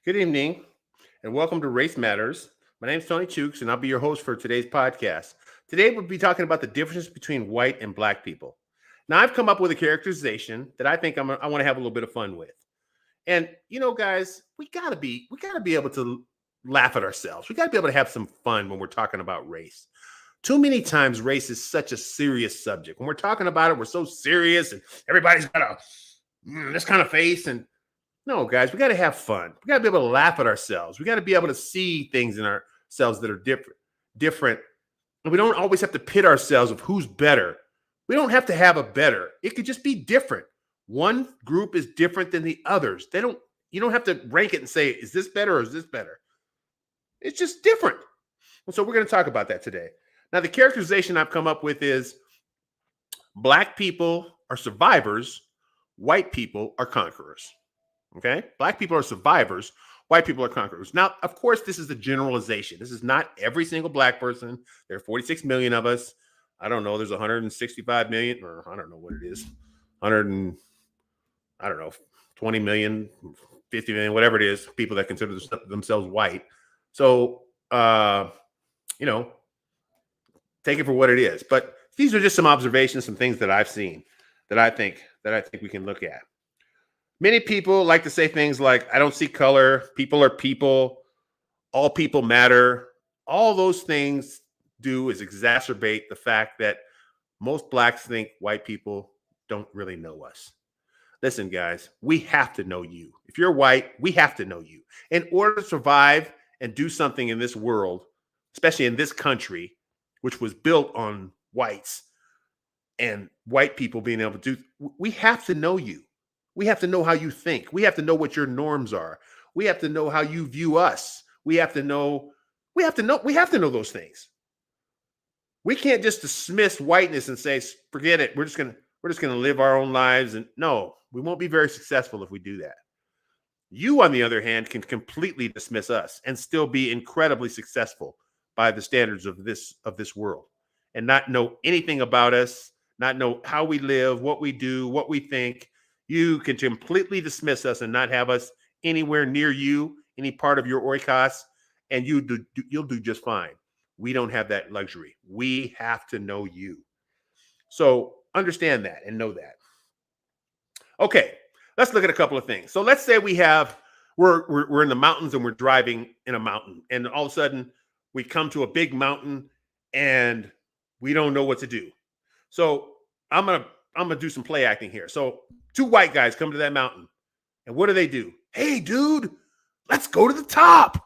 Good evening, and welcome to Race Matters. My name is Tony Chooks, and I'll be your host for today's podcast. Today, we'll be talking about the difference between white and black people. Now, I've come up with a characterization that I think I want to have a little bit of fun with. And guys, we gotta be able to laugh at ourselves. We gotta be able to have some fun when we're talking about race. Too many times, race is such a serious subject. When we're talking about it, we're so serious, and everybody's got this kind of face, and no, guys, we got to have fun. We got to be able to laugh at ourselves. We got to be able to see things in ourselves that are different. And we don't always have to pit ourselves of who's better. We don't have to have a better. It could just be different. One group is different than the others. You don't have to rank it and say, is this better or is this better? It's just different. And so we're going to talk about that today. Now, the characterization I've come up with is black people are survivors, white people are conquerors. Okay, black people are survivors, white people are conquerors. Now, of course, this is a generalization. This is not every single black person. There are 46 million of us. I don't know. There's 165 million, or I don't know what it is. 20 million, 50 million, whatever it is, people that consider themselves white. So, take it for what it is. But these are just some observations, some things that I've seen that I think we can look at. Many people like to say things like, I don't see color, people are people, all people matter. All those things do is exacerbate the fact that most blacks think white people don't really know us. Listen, guys, we have to know you. If you're white, we have to know you. In order to survive and do something in this world, especially in this country, which was built on whites and white people being able to do, we have to know you. We have to know how you think. We have to know what your norms are. We have to know how you view us. We have to know those things. We can't just dismiss whiteness and say, forget it. We're just gonna live our own lives. And no, we won't be very successful if we do that. You, on the other hand, can completely dismiss us and still be incredibly successful by the standards of this world and not know anything about us, not know how we live, what we do, what we think. You can completely dismiss us and not have us anywhere near you, any part of your oikos, and you'll do just fine. We don't have that luxury. We have to know you. So understand that and know that. Okay, let's look at a couple of things. So let's say we're in the mountains and we're driving in a mountain, and all of a sudden we come to a big mountain and we don't know what to do. So I'm gonna do some play acting here. So two white guys come to that mountain, and what do? Hey, dude, let's go to the top.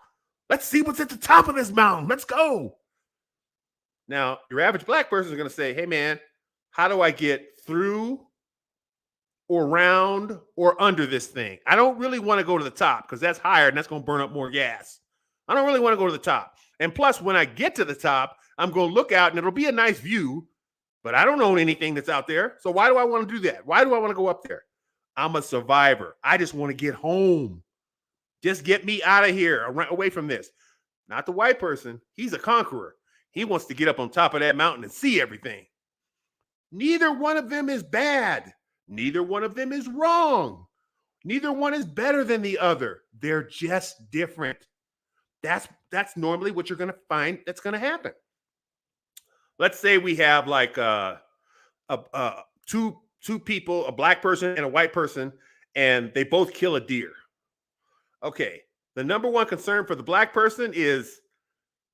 Let's see what's at the top of this mountain. Let's go. Now, your average black person is going to say, hey, man, how do I get through or around or under this thing? I don't really want to go to the top because that's higher and that's going to burn up more gas. I don't really want to go to the top. And plus, when I get to the top, I'm going to look out and it'll be a nice view, but I don't know anything that's out there. So why do I want to do that? Why do I want to go up there? I'm a survivor. I just want to get home. Just get me out of here, away from this. Not the white person. He's a conqueror. He wants to get up on top of that mountain and see everything. Neither one of them is bad. Neither one of them is wrong. Neither one is better than the other. They're just different. That's normally what you're going to find that's going to happen. Let's say we have like two people, a black person and a white person, and they both kill a deer. Okay, the number one concern for the black person is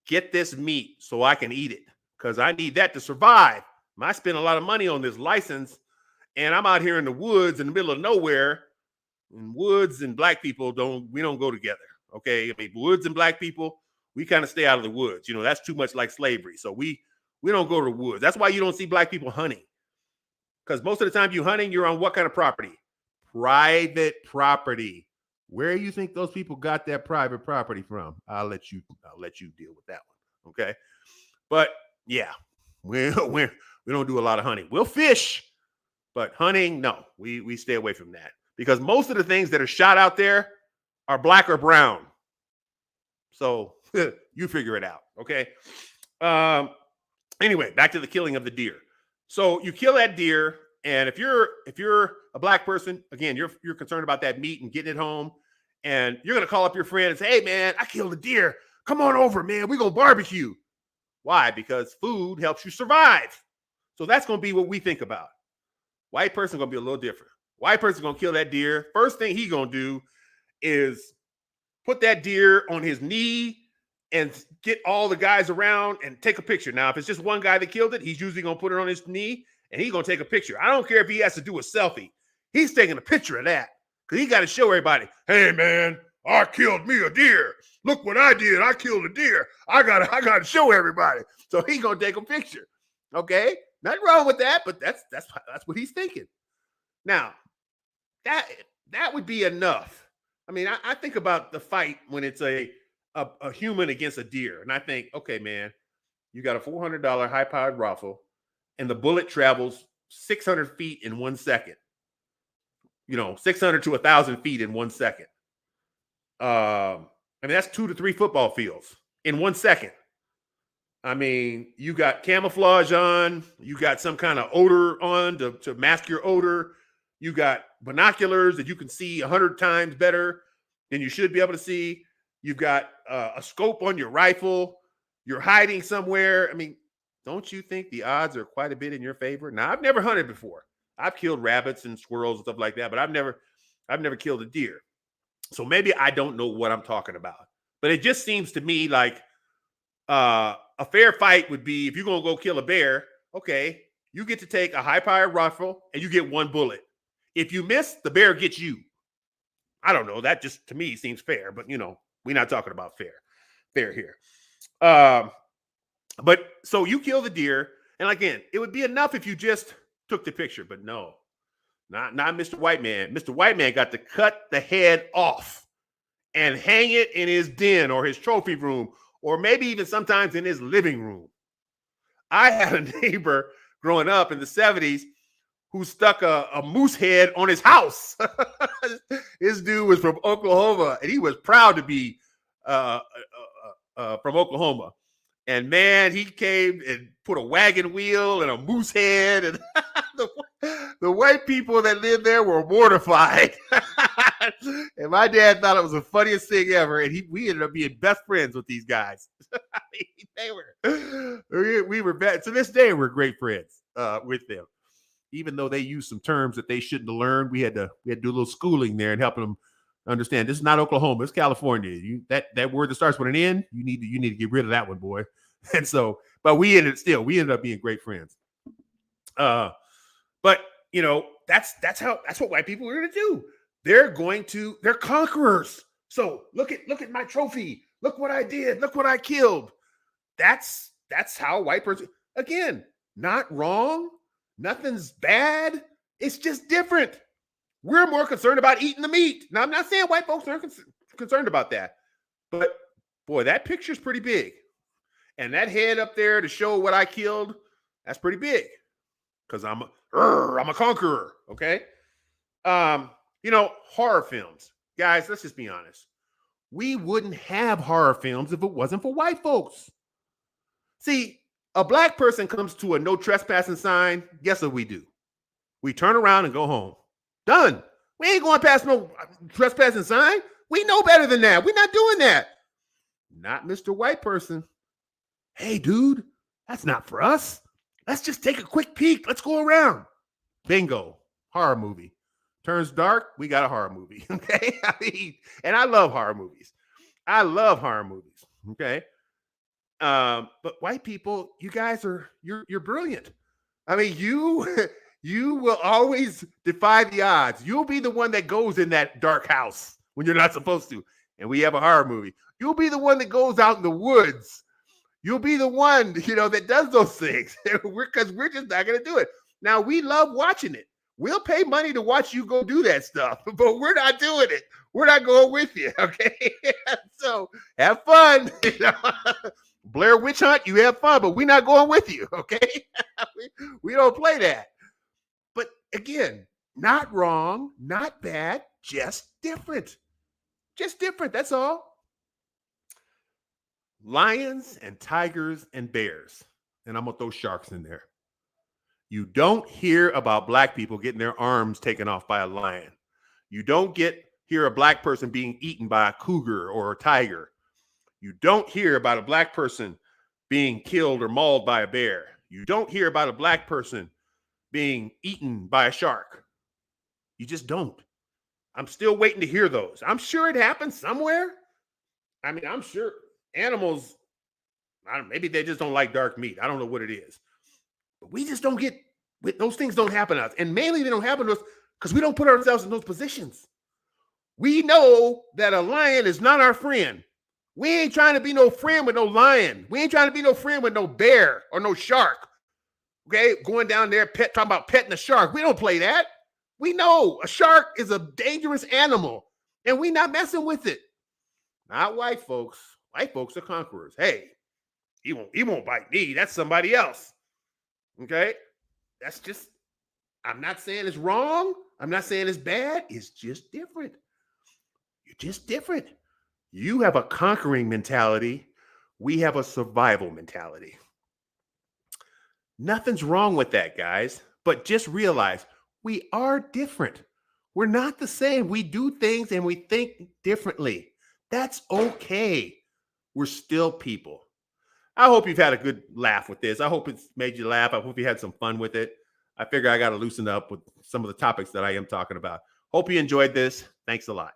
get this meat so I can eat it because I need that to survive. I spend a lot of money on this license, and I'm out here in the woods in the middle of nowhere. And woods and black people don't go together. Okay, I mean, woods and black people, we kind of stay out of the woods. That's too much like slavery. So we don't go to the woods. That's why you don't see black people hunting. Because most of the time you're hunting, you're on what kind of property? Private property. Where do you think those people got that private property from? I'll let you deal with that one. Okay. But yeah, we don't do a lot of hunting. We'll fish, but hunting, no, we stay away from that. Because most of the things that are shot out there are black or brown. So you figure it out. Okay. Anyway, back to the killing of the deer. So you kill that deer, and if you're a black person, again, you're concerned about that meat and getting it home, and you're gonna call up your friend and say, "Hey, man, I killed a deer. Come on over, man. We're gonna barbecue." Why? Because food helps you survive. So that's gonna be what we think about. White person gonna be a little different. White person gonna kill that deer. First thing he gonna do is put that deer on his knee and get all the guys around and take a picture. Now, if it's just one guy that killed it, he's usually gonna put it on his knee and he's gonna take a picture. I don't care if he has to do a selfie. He's taking a picture of that because he got to show everybody, "Hey, man, I killed me a deer. Look what I did. I killed a deer. I gotta show everybody." So he's gonna take a picture. Okay, nothing wrong with that, but that's what he's thinking. Now, that would be enough. I mean, I think about the fight when it's a human against a deer, and I think, okay, man, you got a $400 high-powered rifle, and the bullet travels 600 feet in 1 second. 600 to 1,000 feet in 1 second. I mean, that's 2 to 3 football fields in 1 second. I mean, you got camouflage on, you got some kind of odor on to mask your odor. You got binoculars that you can see 100 times better than you should be able to see. You've got a scope on your rifle. You're hiding somewhere. I mean, don't you think the odds are quite a bit in your favor? Now, I've never hunted before. I've killed rabbits and squirrels and stuff like that, but I've never killed a deer. So maybe I don't know what I'm talking about. But it just seems to me like a fair fight would be, if you're going to go kill a bear, okay, you get to take a high-powered rifle and you get 1 bullet. If you miss, the bear gets you. I don't know. That just, to me, seems fair. But, we're not talking about fair here. But so you kill the deer. And again, it would be enough if you just took the picture. But no, not Mr. White Man. Mr. White Man got to cut the head off and hang it in his den or his trophy room, or maybe even sometimes in his living room. I had a neighbor growing up in the 70s who stuck a moose head on his house. This dude was from Oklahoma, and he was proud to be from Oklahoma. And man, he came and put a wagon wheel and a moose head, and the white people that lived there were mortified. And my dad thought it was the funniest thing ever, and we ended up being best friends with these guys. We were bad. To this day, we're great friends with them. Even though they used some terms that they shouldn't have learned, we had to do a little schooling there and helping them understand. This is not Oklahoma, it's California. That word that starts with an N, you need to get rid of that one, boy. And so, but we ended up being great friends. But that's what white people are going to do. They're conquerors. So look at my trophy. Look what I did. Look what I killed. That's how white person, again, not wrong. Nothing's bad. It's just different. We're more concerned about eating the meat. Now, I'm not saying white folks aren't concerned about that, but boy, that picture's pretty big. And that head up there to show what I killed, that's pretty big. Because I'm a conqueror. Okay. Horror films. Guys, let's just be honest. We wouldn't have horror films if it wasn't for white folks. See, a black person comes to a no trespassing sign. Guess what we do? We turn around and go home. Done. We ain't going past no trespassing sign. We know better than that. We're not doing that. Not Mr. White person. Hey, dude, that's not for us. Let's just take a quick peek. Let's go around. Bingo. Horror movie. Turns dark, we got a horror movie. Okay. And I love horror movies. Okay. But white people, you guys you're brilliant. I mean, you will always defy the odds. You'll be the one that goes in that dark house when you're not supposed to. And we have a horror movie. You'll be the one that goes out in the woods. You'll be the one, that does those things. Because we're just not going to do it. Now, we love watching it. We'll pay money to watch you go do that stuff, but we're not doing it. We're not going with you. Okay. So have fun. Blair Witch Hunt, you have fun, but we're not going with you. Okay. we don't play that. But again, not wrong, not bad, just different. Just different. That's all. Lions and tigers and bears. And I'm going to throw sharks in there. You don't hear about black people getting their arms taken off by a lion. You don't get hear a black person being eaten by a cougar or a tiger. You don't hear about a black person being killed or mauled by a bear. You don't hear about a black person being eaten by a shark. You just don't. I'm still waiting to hear those. I'm sure it happens somewhere. I mean, I'm sure animals, maybe they just don't like dark meat. I don't know what it is. But we just don't get, those things don't happen to us. And mainly they don't happen to us because we don't put ourselves in those positions. We know that a lion is not our friend. We ain't trying to be no friend with no lion. We ain't trying to be no friend with no bear or no shark. Okay, going down there, talking about petting a shark. We don't play that. We know a shark is a dangerous animal, and we not messing with it. Not white folks. White folks are conquerors. Hey, he won't bite me. That's somebody else. Okay, that's just. I'm not saying it's wrong. I'm not saying it's bad. It's just different. You're just different. You have a conquering mentality. We have a survival mentality. Nothing's wrong with that, guys. But just realize we are different. We're not the same. We do things and we think differently. That's okay. We're still people. I hope you've had a good laugh with this. I hope it's made you laugh. I hope you had some fun with it. I figure I got to loosen up with some of the topics that I am talking about. Hope you enjoyed this. Thanks a lot.